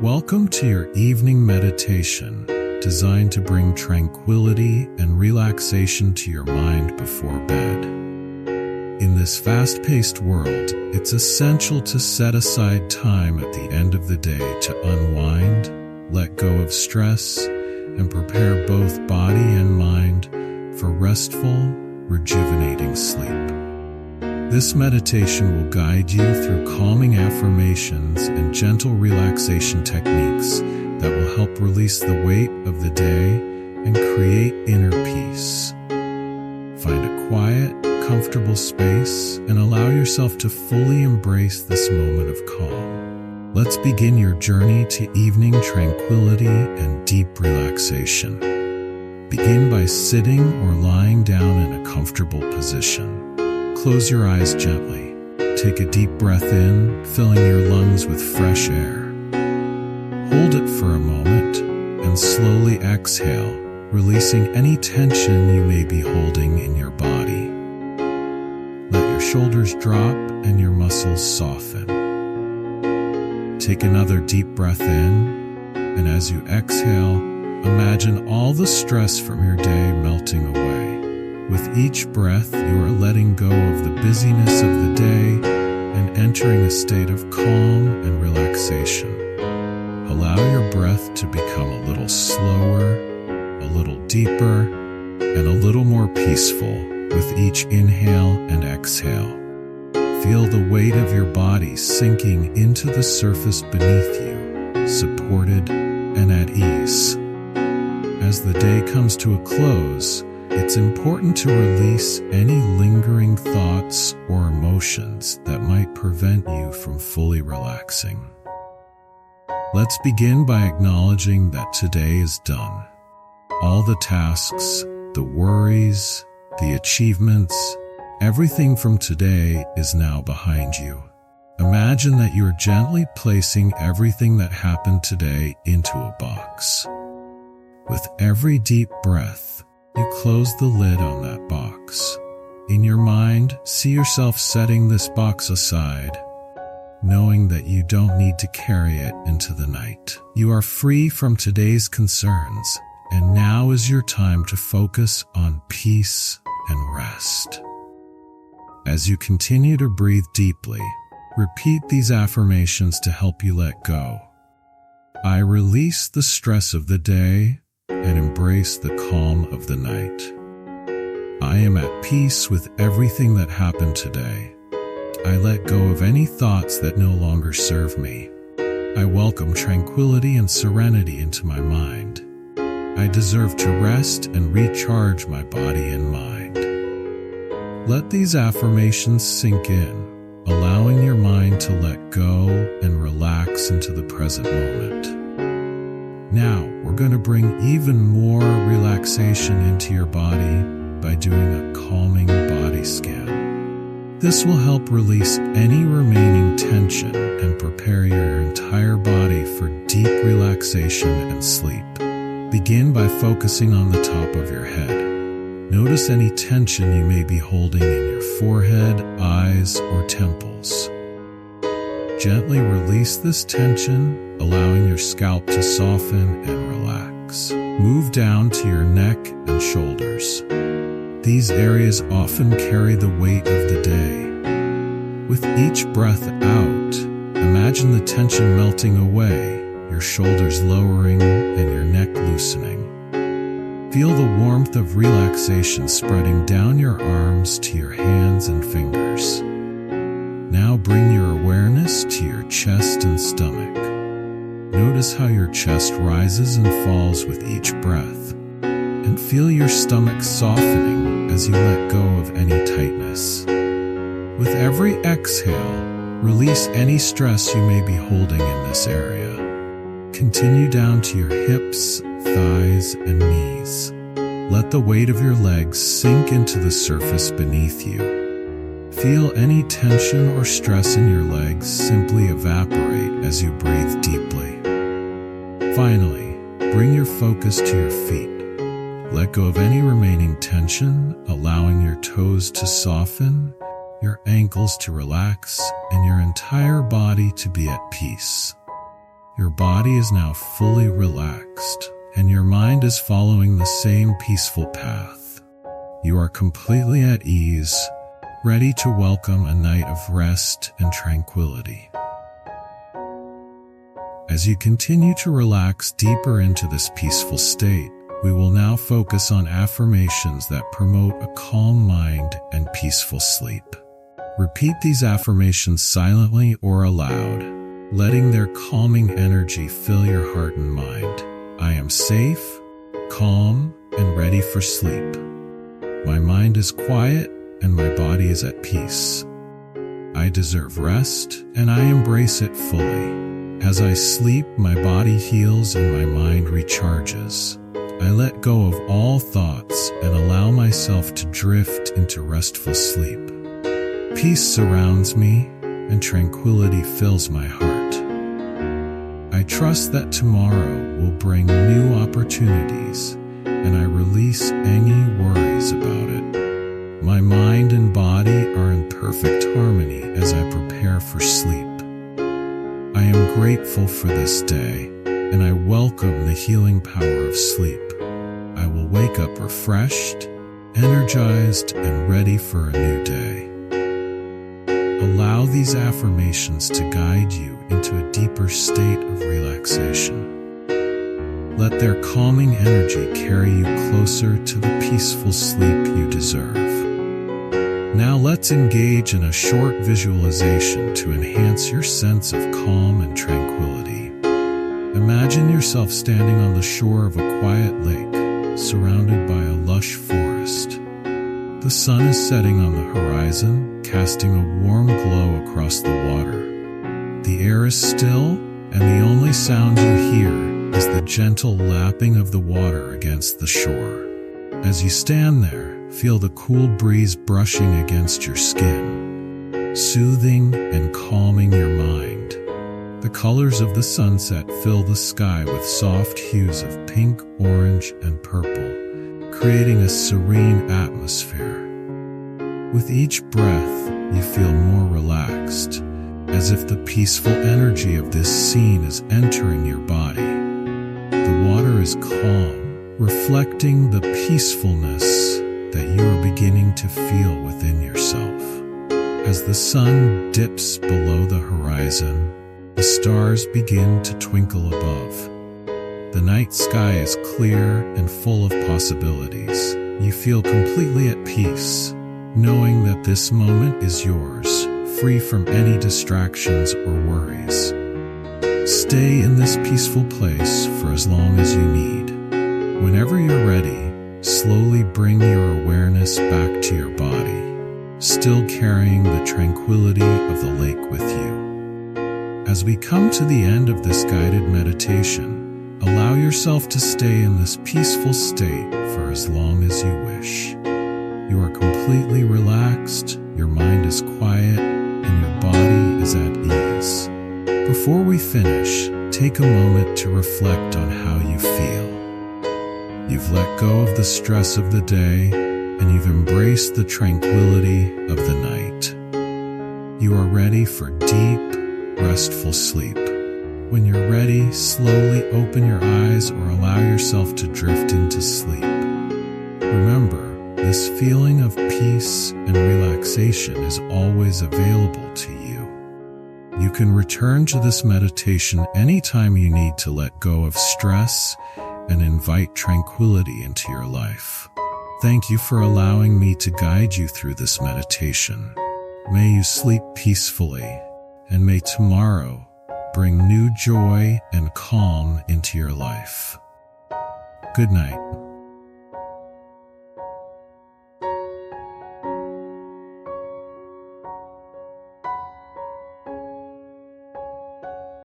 Welcome to your evening meditation, designed to bring tranquility and relaxation to your mind before bed. In this fast-paced world, it's essential to set aside time at the end of the day to unwind, let go of stress, and prepare both body and mind for restful, rejuvenating sleep. This meditation will guide you through calming affirmations and gentle relaxation techniques that will help release the weight of the day and create inner peace. Find a quiet, comfortable space and allow yourself to fully embrace this moment of calm. Let's begin your journey to evening tranquility and deep relaxation. Begin by sitting or lying down in a comfortable position. Close your eyes gently. Take a deep breath in, filling your lungs with fresh air. Hold it for a moment and slowly exhale, releasing any tension you may be holding in your body. Let your shoulders drop and your muscles soften. Take another deep breath in, and as you exhale, imagine all the stress from your day melting away. With each breath, you are letting go of the busyness of the day and entering a state of calm and relaxation. Allow your breath to become a little slower, a little deeper, and a little more peaceful with each inhale and exhale. Feel the weight of your body sinking into the surface beneath you, supported and at ease. As the day comes to a close, it's important to release any lingering thoughts or emotions that might prevent you from fully relaxing. Let's begin by acknowledging that today is done. All the tasks, the worries, the achievements, everything from today is now behind you. Imagine that you are gently placing everything that happened today into a box. With every deep breath, you close the lid on that box. In your mind, see yourself setting this box aside, knowing that you don't need to carry it into the night. You are free from today's concerns, and now is your time to focus on peace and rest. As you continue to breathe deeply, repeat these affirmations to help you let go. I release the stress of the day and embrace the calm of the night. I am at peace with everything that happened today. I let go of any thoughts that no longer serve me. I welcome tranquility and serenity into my mind. I deserve to rest and recharge my body and mind. Let these affirmations sink in, allowing your mind to let go and relax into the present moment. Now, we're going to bring even more relaxation into your body by doing a calming body scan. This will help release any remaining tension and prepare your entire body for deep relaxation and sleep. Begin by focusing on the top of your head. Notice any tension you may be holding in your forehead, eyes, or temples. Gently release this tension, allowing your scalp to soften and relax. Move down to your neck and shoulders. These areas often carry the weight of the day. With each breath out, imagine the tension melting away, your shoulders lowering and your neck loosening. Feel the warmth of relaxation spreading down your arms to your hands and fingers. Now bring your awareness to your chest and stomach. Notice how your chest rises and falls with each breath, and feel your stomach softening as you let go of any tightness. With every exhale, release any stress you may be holding in this area. Continue down to your hips, thighs, and knees. Let the weight of your legs sink into the surface beneath you. Feel any tension or stress in your legs simply evaporate as you breathe deeply. Finally, bring your focus to your feet. Let go of any remaining tension, allowing your toes to soften, your ankles to relax, and your entire body to be at peace. Your body is now fully relaxed, and your mind is following the same peaceful path. You are completely at ease, ready to welcome a night of rest and tranquility. As you continue to relax deeper into this peaceful state, we will now focus on affirmations that promote a calm mind and peaceful sleep. Repeat these affirmations silently or aloud, letting their calming energy fill your heart and mind. I am safe, calm, and ready for sleep. My mind is quiet and my body is at peace. I deserve rest and I embrace it fully. As I sleep, my body heals and my mind recharges. I let go of all thoughts and allow myself to drift into restful sleep. Peace surrounds me and tranquility fills my heart. I trust that tomorrow will bring new opportunities, and I release any worries about it. My mind and body are in perfect harmony as I prepare for sleep. I am grateful for this day, and I welcome the healing power of sleep. I will wake up refreshed, energized, and ready for a new day. Allow these affirmations to guide you into a deeper state of relaxation. Let their calming energy carry you closer to the peaceful sleep you deserve. Now let's engage in a short visualization to enhance your sense of calm and tranquility. Imagine yourself standing on the shore of a quiet lake, surrounded by a lush forest. The sun is setting on the horizon, casting a warm glow across the water. The air is still, and the only sound you hear is the gentle lapping of the water against the shore. As you stand there, feel the cool breeze brushing against your skin, soothing and calming your mind. The colors of the sunset fill the sky with soft hues of pink, orange, and purple, creating a serene atmosphere. With each breath, you feel more relaxed, as if the peaceful energy of this scene is entering your body. The water is calm, reflecting the peacefulness that you are beginning to feel within yourself. As the sun dips below the horizon, the stars begin to twinkle above. The night sky is clear and full of possibilities. You feel completely at peace, knowing that this moment is yours, free from any distractions or worries. Stay in this peaceful place for as long as you need. Whenever you're ready, slowly bring your awareness back to your body, still carrying the tranquility of the lake with you. As we come to the end of this guided meditation, allow yourself to stay in this peaceful state for as long as you wish. You are completely relaxed, your mind is quiet, and your body is at ease. Before we finish, take a moment to reflect on how you feel. You've let go of the stress of the day, and you've embraced the tranquility of the night. You are ready for deep, restful sleep. When you're ready, slowly open your eyes or allow yourself to drift into sleep. Remember, this feeling of peace and relaxation is always available to you. You can return to this meditation anytime you need to let go of stress and invite tranquility into your life. Thank you for allowing me to guide you through this meditation. May you sleep peacefully, and may tomorrow bring new joy and calm into your life. Good night.